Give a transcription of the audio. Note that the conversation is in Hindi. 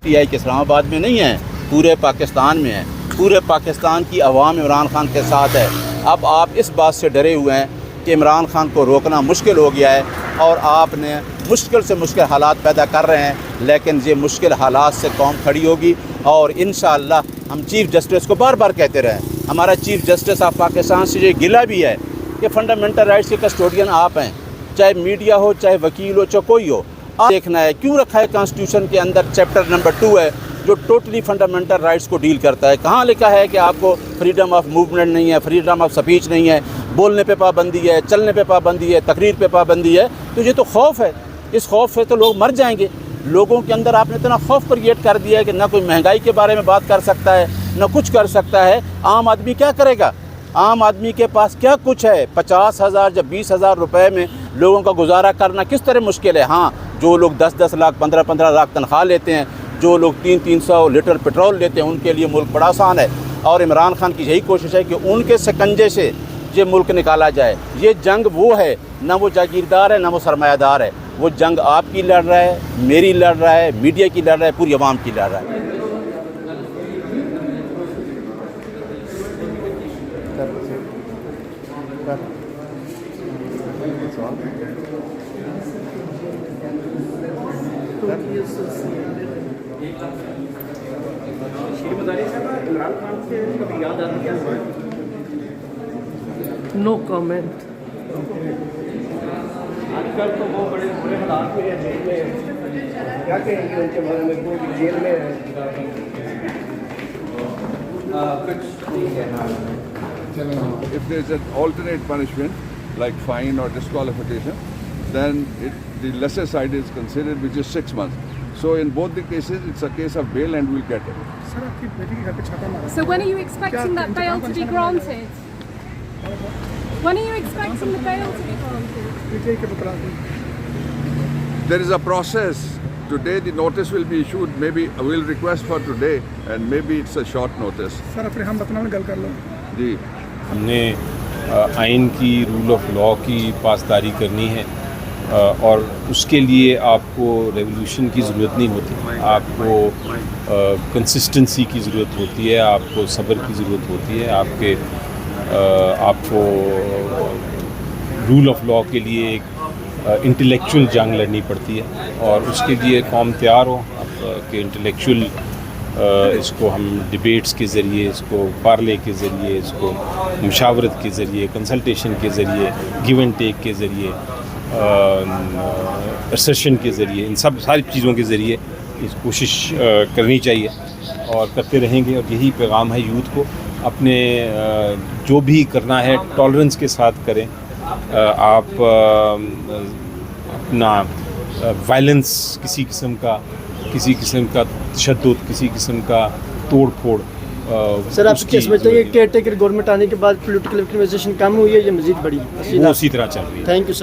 PTI के इस्लामाबाद में नहीं है, पूरे पाकिस्तान में है। पूरे पाकिस्तान की अवाम इमरान खान के साथ है। अब आप इस बात से डरे हुए हैं कि इमरान खान को रोकना मुश्किल हो गया है और आपने मुश्किल से मुश्किल हालात पैदा कर रहे हैं, लेकिन ये मुश्किल हालात से कौम खड़ी होगी और इंशाअल्लाह हम चीफ़ जस्टिस को बार बार कहते रहें, हमारा चीफ़ जस्टिस ऑफ पाकिस्तान से ये गिला भी है कि फ़ंडामेंटल राइट्स के कस्टोडियन आप हैं, चाहे मीडिया हो, चाहे वकील हो, चाहे कोई हो। आप देखना है क्यों रखा है कॉन्स्टिट्यूशन के अंदर चैप्टर नंबर 2 है जो टोटली फंडामेंटल राइट्स को डील करता है। कहाँ लिखा है कि आपको फ्रीडम ऑफ मूवमेंट नहीं है, फ्रीडम ऑफ स्पीच नहीं है, बोलने पे पाबंदी है, चलने पे पाबंदी है, तकरीर पे पाबंदी है। तो ये तो खौफ है, इस खौफ से तो लोग मर जाएंगे। लोगों के अंदर आपने इतना खौफ क्रिएट कर दिया है कि ना कोई महंगाई के बारे में बात कर सकता है, ना कुछ कर सकता है। आम आदमी क्या करेगा? आम आदमी के पास क्या कुछ है? 50,000 या 20,000 रुपये में लोगों का गुजारा करना किस तरह मुश्किल है। हाँ, जो लोग 10-10 लाख 15-15 लाख तनख्वाह लेते हैं, जो लोग 300-300 लीटर पेट्रोल लेते हैं, उनके लिए मुल्क बड़ा आसान है। और इमरान खान की यही कोशिश है कि उनके शिकंजे से ये मुल्क निकाला जाए। ये जंग वो है, ना वो जागीरदार है, ना वो सरमायादार है। वो जंग आपकी लड़ रहा है, मेरी लड़ रहा है, मीडिया की लड़ रहा है, पूरी आवाम की लड़ रहा है। No comment. आजकल तो वो बड़े बुरे हालात में है, जेल में। क्या कहेंगे उनके बारे में? वो जेल में है। कुछ नहीं कहना। If there is an alternate punishment like fine or disqualification, then the lesser side is considered, which is 6 months. So in both the cases, it's a case of bail and we'll get it. So when are you expecting that bail to be granted? When are you expecting the bail to be granted? There is a process. Today the notice will be issued. Maybe we'll request for today and maybe it's a short notice. Sir फिर हम बतना गल कर लो जी। हमने आइन की, रूल ऑफ लॉ की पासदारी करनी है और उसके लिए आपको रेवोल्यूशन की ज़रूरत नहीं होती, आपको कंसिस्टेंसी की ज़रूरत होती है, आपको सब्र की ज़रूरत होती है, आपको रूल ऑफ लॉ के लिए एक इंटेलेक्चुअल जंग लड़नी पड़ती है और उसके लिए कौम तैयार हो कि इंटेलेक्चुअल इसको हम डिबेट्स के ज़रिए, इसको पार्ले के ज़रिए, इसको मुशावरत के ज़रिए, कंसल्टेशन के ज़रिए, गिव एंड टेक के ज़रिए, असर्शन के ज़रिए, इन सब सारी चीज़ों के ज़रिए इस कोशिश करनी चाहिए और करते रहेंगे। और यही पैगाम है यूथ को, अपने जो भी करना है टॉलरेंस के साथ करें। आप अपना वायलेंस, किसी किस्म का तशद्दुद, किसी किस्म का तोड़ फोड़, सर आप क्या समझते हैं कि केयर टेकर गवर्नमेंट आने के बाद पॉलिटिकल एक्टिविज़ेशन कम हुई है या मज़ीद बढ़ी? वो उसी तरह चल रही है। Thank you sir.